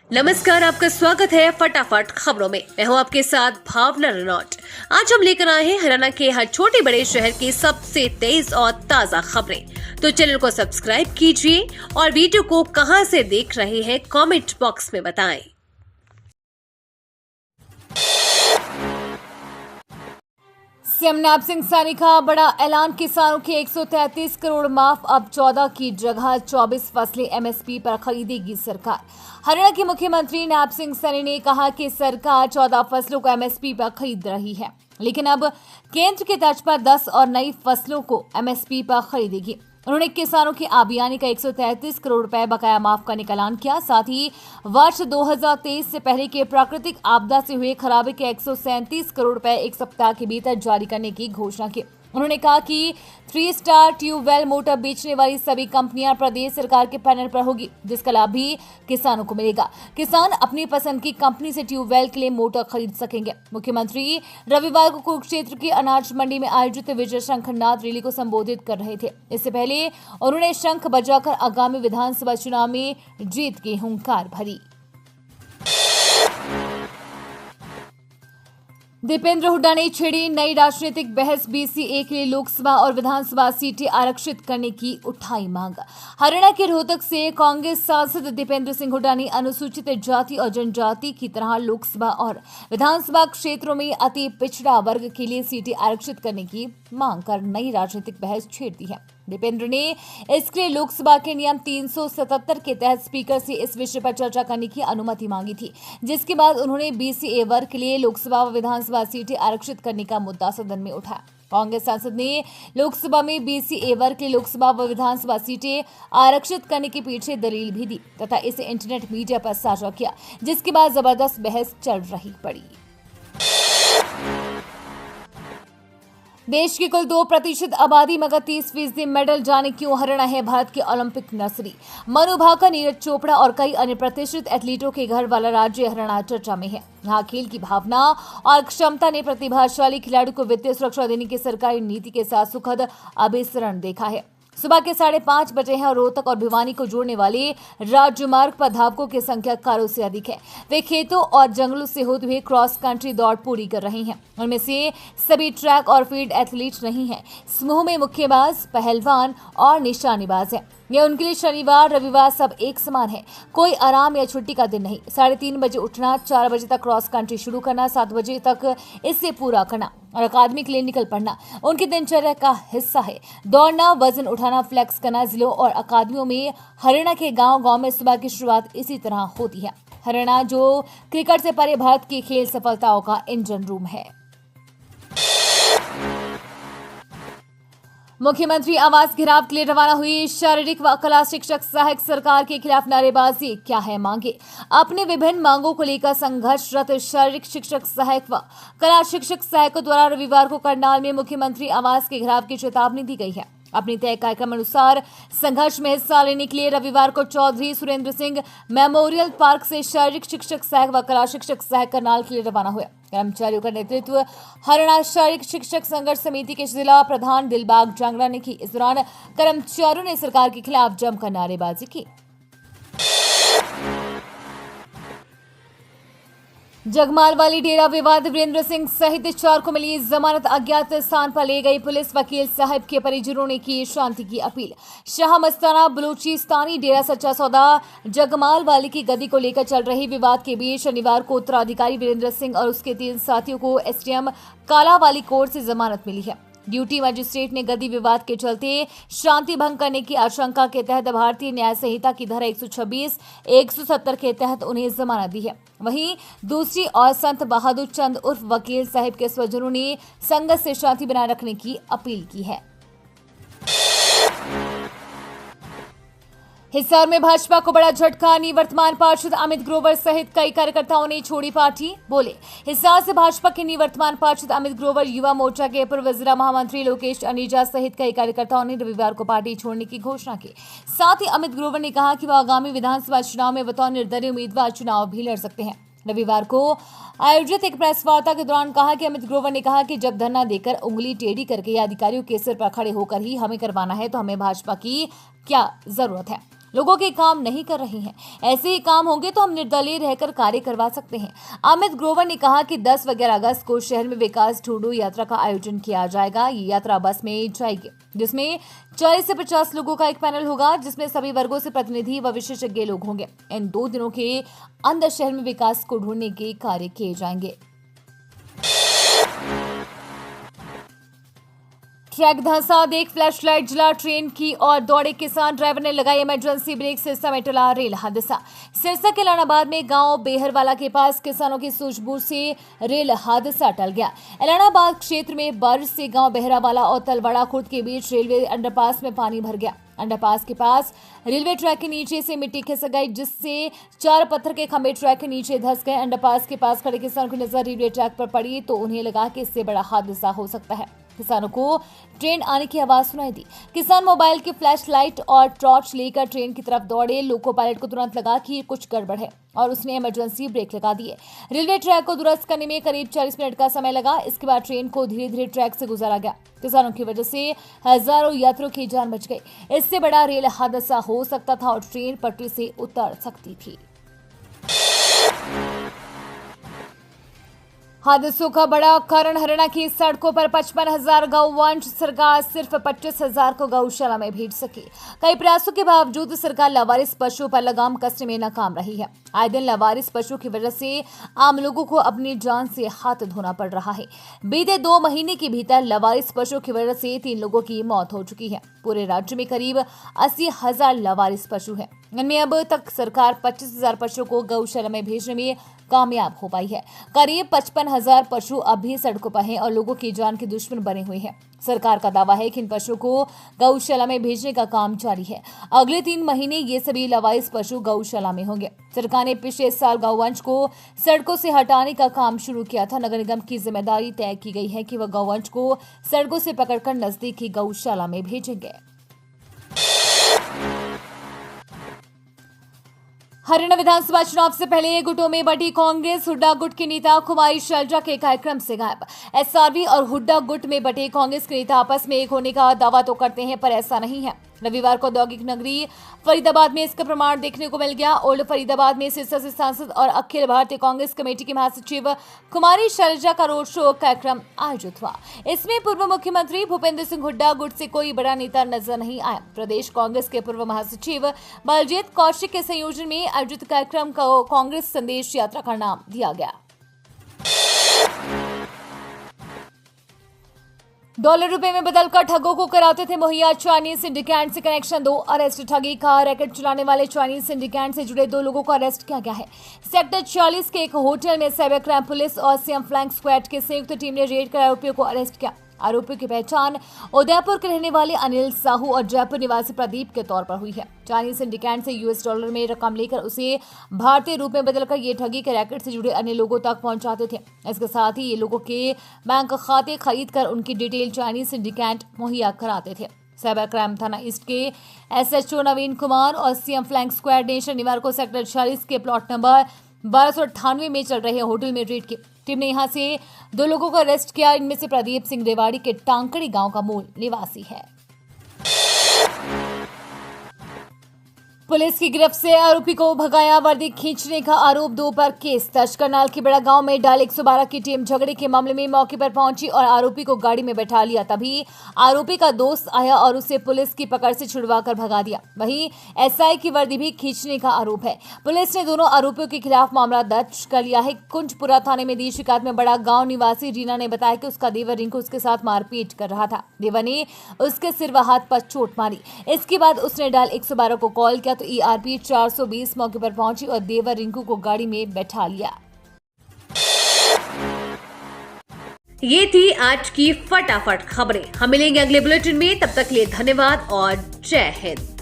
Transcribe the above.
नमस्कार, आपका स्वागत है फटाफट खबरों में। मैं हूं आपके साथ भावना रनौट। आज हम लेकर आए हैं हरियाणा के हर छोटे बड़े शहर की सबसे तेज और ताजा खबरें। तो चैनल को सब्सक्राइब कीजिए और वीडियो को कहां से देख रहे हैं कमेंट बॉक्स में बताएं। सीएम नैब सिंह सैनी का बड़ा ऐलान, किसानों के 133 करोड़ माफ, अब 14 की जगह 24 फसलें एमएसपी पर खरीदेगी सरकार। हरियाणा के मुख्यमंत्री नैब सिंह सैनी ने कहा कि सरकार 14 फसलों को एमएसपी पर खरीद रही है, लेकिन अब केंद्र के तर्ज पर 10 और नई फसलों को एमएसपी पर खरीदेगी। उन्होंने किसानों की आबियानी का 133 करोड़ रुपए बकाया माफ करने का ऐलान किया। साथ ही वर्ष 2023 से पहले के प्राकृतिक आपदा से हुए खराबे के 137 करोड़ रुपए एक सप्ताह के भीतर जारी करने की घोषणा की। उन्होंने कहा कि 3 स्टार ट्यूबवेल मोटर बेचने वाली सभी कंपनियां प्रदेश सरकार के पैनल पर होगी, जिसका लाभ भी किसानों को मिलेगा। किसान अपनी पसंद की कंपनी से ट्यूबवेल के लिए मोटर खरीद सकेंगे। मुख्यमंत्री रविवार को कुरुक्षेत्र की अनाज मंडी में आयोजित विजय शंखनाद रैली को संबोधित कर रहे थे। इससे पहले उन्होंने शंख बजाकर आगामी विधानसभा चुनाव में जीत की हुंकार भरी। दीपेंद्र हुड्डा ने छेड़ी नई राजनीतिक बहस, बीसीए के लिए लोकसभा और विधानसभा सीटें आरक्षित करने की उठाई मांग। हरियाणा के रोहतक से कांग्रेस सांसद दीपेंद्र सिंह हुड्डा ने अनुसूचित जाति और जनजाति की तरह लोकसभा और विधानसभा क्षेत्रों में अति पिछड़ा वर्ग के लिए सीटें आरक्षित करने की मांग कर नई राजनीतिक बहस छेड़ दी है। दीपेंद्र ने इसके लिए लोकसभा के नियम 377 के तहत स्पीकर से इस विषय पर चर्चा करने की अनुमति मांगी थी, जिसके बाद उन्होंने बीसीए वर्ग के लिए लोकसभा व विधानसभा सीटें आरक्षित करने का मुद्दा सदन में उठाया। कांग्रेस सांसद ने लोकसभा में बीसीए वर्ग के लोकसभा व विधानसभा सीटें आरक्षित करने के पीछे दलील भी दी तथा इसे इंटरनेट मीडिया पर साझा किया, जिसके बाद जबरदस्त बहस चल रही पड़ी। देश की कुल 2% आबादी मगर 30% मेडल, जाने क्यों हरियाणा है भारत की ओलंपिक नर्सरी। मनु भाकर, नीरज चोपड़ा और कई अन्य प्रतिष्ठित एथलीटों के घर वाला राज्य हरियाणा चर्चा में है। यहाँ खेल की भावना और क्षमता ने प्रतिभाशाली खिलाड़ियों को वित्तीय सुरक्षा देने की सरकारी नीति के साथ सुखद अभिसरण देखा है। सुबह के 5:30 बजे हैं और रोहतक और भिवानी को जोड़ने वाले राजमार्ग पर धावकों की संख्या कारों से अधिक है। वे खेतों और जंगलों से होते हुए क्रॉस कंट्री दौड़ पूरी कर रहे हैं। उनमें से सभी ट्रैक और फील्ड एथलीट नहीं हैं। समूह में मुक्केबाज, पहलवान और निशानेबाज हैं। यह उनके लिए शनिवार रविवार सब एक समान है, कोई आराम या छुट्टी का दिन नहीं। 3:30 बजे उठना, 4 बजे तक क्रॉस कंट्री शुरू करना, 7 बजे तक इसे पूरा करना और अकादमी के लिए निकल पड़ना उनकी दिनचर्या का हिस्सा है। दौड़ना, वजन उठाना, फ्लेक्स करना, जिलों और अकादमियों में हरियाणा के गांव-गांव में सुबह की शुरुआत इसी तरह होती है। हरियाणा जो क्रिकेट से परे भारत की खेल सफलताओं का इंजन रूम है। मुख्यमंत्री आवास घेराव के लिए रवाना हुई शारीरिक व कला शिक्षक सहायक सरकार के खिलाफ नारेबाजी, क्या है मांगे। अपने विभिन्न मांगों को लेकर संघर्षरत शारीरिक शिक्षक सहायक व कला शिक्षक सहायकों द्वारा रविवार को करनाल में मुख्यमंत्री आवास के घेराव की चेतावनी दी गई है। अपनी तय कार्यक्रम अनुसार संघर्ष में हिस्सा लेने के लिए रविवार को चौधरी सुरेंद्र सिंह मेमोरियल पार्क से शारीरिक शिक्षक सहायक व कला शिक्षक सहायक करनाल के लिए रवाना हुए। कर्मचारियों का नेतृत्व हरियाणा शारीरिक शिक्षक संघर्ष समिति के जिला प्रधान दिलबाग जांगड़ा ने की। इस दौरान कर्मचारियों ने सरकार के खिलाफ जमकर नारेबाजी की। जगमाल वाली डेरा विवाद, वीरेंद्र सिंह सहित 4 को मिली जमानत। अज्ञात स्थान पर ले गई पुलिस, वकील साहब के परिजनों ने की शांति की अपील। शाह मस्ताना बलूचिस्तानी डेरा सच्चा सौदा जगमाल वाली की गद्दी को लेकर चल रही विवाद के बीच शनिवार को उत्तराधिकारी वीरेंद्र सिंह और उसके 3 साथियों को एसडीएम कालावाली कोर्ट से जमानत मिली है। ड्यूटी मजिस्ट्रेट ने गद्दी विवाद के चलते शांति भंग करने की आशंका के तहत भारतीय न्याय संहिता की धारा 126, 170 के तहत उन्हें जमानत दी है। वहीं दूसरी ओर संत बहादुर चंद उर्फ वकील साहब के स्वजनों ने संगत से शांति बनाए रखने की अपील की है। हिसार में भाजपा को बड़ा झटका, निवर्तमान पार्षद अमित ग्रोवर सहित कई कार्यकर्ताओं ने छोड़ी पार्टी। बोले, हिसार से भाजपा के निवर्तमान पार्षद अमित ग्रोवर, युवा मोर्चा के पूर्व जिला महामंत्री लोकेश अनीजा सहित कई कार्यकर्ताओं ने रविवार को पार्टी छोड़ने की घोषणा की। साथ ही अमित ग्रोवर ने कहा कि वह आगामी विधानसभा चुनाव में बतौर निर्दलीय उम्मीदवार चुनाव भी लड़ सकते हैं। रविवार को आयोजित एक प्रेस वार्ता के दौरान कहा कि अमित ग्रोवर ने कहा कि जब धरना देकर उंगली टेढ़ी करके या अधिकारियों के सिर पर खड़े होकर ही हमें करवाना है तो हमें भाजपा की क्या जरूरत है। लोगों के काम नहीं कर रहे हैं। ऐसे ही काम होंगे तो हम निर्दलीय रहकर कार्य करवा सकते हैं। अमित ग्रोवर ने कहा कि 10 व 11 अगस्त को शहर में विकास ढूंढो यात्रा का आयोजन किया जाएगा। ये यात्रा बस में जाएगी, जिसमें 40 से 50 लोगों का एक पैनल होगा, जिसमें सभी वर्गों से प्रतिनिधि व विशेषज्ञ लोग होंगे। इन 2 दिनों के अंदर शहर में विकास को ढूंढने के कार्य किए जाएंगे। ट्रैक धंसा देख फ्लैशलाइट जला ट्रेन की और दौड़े किसान, ड्राइवर ने लगाई इमरजेंसी ब्रेक, सिरसा में टला रेल हादसा। सिरसा के एलानाबाद में गांव बेहरवाला के पास किसानों की सूझबूझ से रेल हादसा टल गया। एलानाबाद क्षेत्र में बारिश से गांव बेहरावाला और तलवाड़ा खुर्द के बीच रेलवे अंडरपास में पानी भर गया। अंडरपास के पास रेलवे ट्रैक के नीचे से मिट्टी खिसक गई, जिससे 4 पत्थर के खंभे ट्रैक के नीचे धंस गए। अंडरपास के पास खड़े किसानों की नजर रेलवे ट्रैक पर पड़ी तो उन्हें लगा कि इससे बड़ा हादसा हो सकता है। किसानों को ट्रेन आने की आवाज सुनाई दी। किसान मोबाइल की फ्लैश लाइट और टॉर्च लेकर ट्रेन की तरफ दौड़े। लोको पायलट को तुरंत लगा कि कुछ गड़बड़ है और उसने इमरजेंसी ब्रेक लगा दिए। रेलवे ट्रैक को दुरुस्त करने में करीब 40 मिनट का समय लगा। इसके बाद ट्रेन को धीरे धीरे ट्रैक से गुजारा गया। किसानों की वजह से हजारों यात्रियों की जान बच गई। इससे बड़ा रेल हादसा हो सकता था और ट्रेन पटरी से उतर सकती थी। हादसों का बड़ा कारण हरियाणा की सड़कों पर 55,000 गौवंश, सरकार सिर्फ 25,000 को गौशाला में भेज सकी। कई प्रयासों के बावजूद सरकार लावारिस पशुओं पर लगाम कसने में नाकाम रही है। आए दिन लावारिस पशुओं की वजह से आम लोगों को अपनी जान से हाथ धोना पड़ रहा है। बीते 2 महीने के भीतर लावारिस पशुओं की वजह से 3 लोगों की मौत हो चुकी है। पूरे राज्य में करीब 80,000 लावारिस पशु हैं। इनमें अब तक सरकार 25,000 पशुओं को गौशाला में भेजने में कामयाब हो पाई है। करीब 55,000 पशु अब भी सड़कों पर हैं और लोगों की जान के दुश्मन बने हुए हैं। सरकार का दावा है कि इन पशुओं को गौशाला में भेजने का काम जारी है। अगले 3 महीने ये सभी लावारिस पशु गौशाला में होंगे। सरकार ने पिछले साल गौवंश को सड़कों से हटाने का काम शुरू किया था। नगर निगम की जिम्मेदारी तय की गई है कि वह गौवंश को सड़कों से पकड़कर नजदीकी गौशाला में भेजेंगे। हरियाणा विधानसभा चुनाव से पहले गुटों में बटी कांग्रेस। हुड्डा गुट के नेता कुमारी शैलजा के कार्यक्रम से गायब। एसआरवी और हुड्डा गुट में बटे कांग्रेस के नेता आपस में एक होने का दावा तो करते हैं, पर ऐसा नहीं है। रविवार को औद्योगिक नगरी फरीदाबाद में इसका प्रमाण देखने को मिल गया। ओल्ड फरीदाबाद में सिरसा से सांसद और अखिल भारतीय कांग्रेस कमेटी की महासचिव कुमारी शैलजा का रोड शो कार्यक्रम आयोजित हुआ। इसमें पूर्व मुख्यमंत्री भूपेंद्र सिंह हुड्डा गुट से कोई बड़ा नेता नजर नहीं आया। प्रदेश कांग्रेस के पूर्व महासचिव बलजीत कौशिक के संयोजन में आयोजित कार्यक्रम को कांग्रेस संदेश यात्रा का नाम दिया गया। डॉलर रुपए में बदलकर ठगों को कराते थे मुहैया। चाइनीज सिंडिकेट से कनेक्शन, 2 अरेस्ट। ठगी का रैकेट चलाने वाले चाइनीज सिंडिकेट से जुड़े 2 लोगों को अरेस्ट किया गया है। सेक्टर 40 के एक होटल में साइबर क्राइम पुलिस और सीएम फ्लैंक स्क्वाड की संयुक्त टीम ने रेड कर आरोपियों को अरेस्ट किया। आरोपियों की पहचान उदयपुर के रहने वाले अनिल साहू और जयपुर निवासी प्रदीप के तौर पर हुई है। चाइनीज सिंडिकेट से यूएस डॉलर में रकम लेकर उसे भारतीय रूप में बदलकर ये ठगी के रैकेट से जुड़े अन्य लोगों तक पहुंचाते थे। इसके साथ ही ये लोगों के बैंक खाते खरीद कर उनकी डिटेल चाइनीज सिंडिकेट मुहैया कराते थे। साइबर क्राइम थाना ईस्ट के एसएचओ नवीन कुमार और सीएम फ्लैंक स्क्वाड ने शनिवार को सेक्टर 40 के प्लॉट नंबर 1298 में चल रहे होटल में रेड की। टीम ने यहां से 2 लोगों को अरेस्ट किया। इनमें से प्रदीप सिंह रेवाड़ी के टांकड़ी गांव का मूल निवासी है। पुलिस की गिरफ्त से आरोपी को भगाया, वर्दी खींचने का आरोप, 2 पर केस दर्ज। करनाल के बड़ा गांव में डायल 112 की टीम झगड़े के मामले में मौके पर पहुंची और आरोपी को गाड़ी में बैठा लिया। तभी आरोपी का दोस्त आया और उसे पुलिस की पकड़ से छुड़वाकर भगा दिया। वहीं एसआई की वर्दी भी खींचने का आरोप है। पुलिस ने दोनों आरोपियों के खिलाफ मामला दर्ज कर लिया है। कुंजपुरा थाने में दी शिकायत में बड़ा गांव निवासी रीना ने बताया कि उसका देवर रिंकू उसके साथ मारपीट कर रहा था। देवर ने उसके सिर व हाथ पर चोट मारी। इसके बाद उसने डायल 112 को कॉल किया तो ईआरपी 420 मौके पर पहुंची और देवर रिंकू को गाड़ी में बैठा लिया। ये थी आज की फटाफट खबरें। हम मिलेंगे अगले बुलेटिन में, तब तक के लिए धन्यवाद और जय हिंद।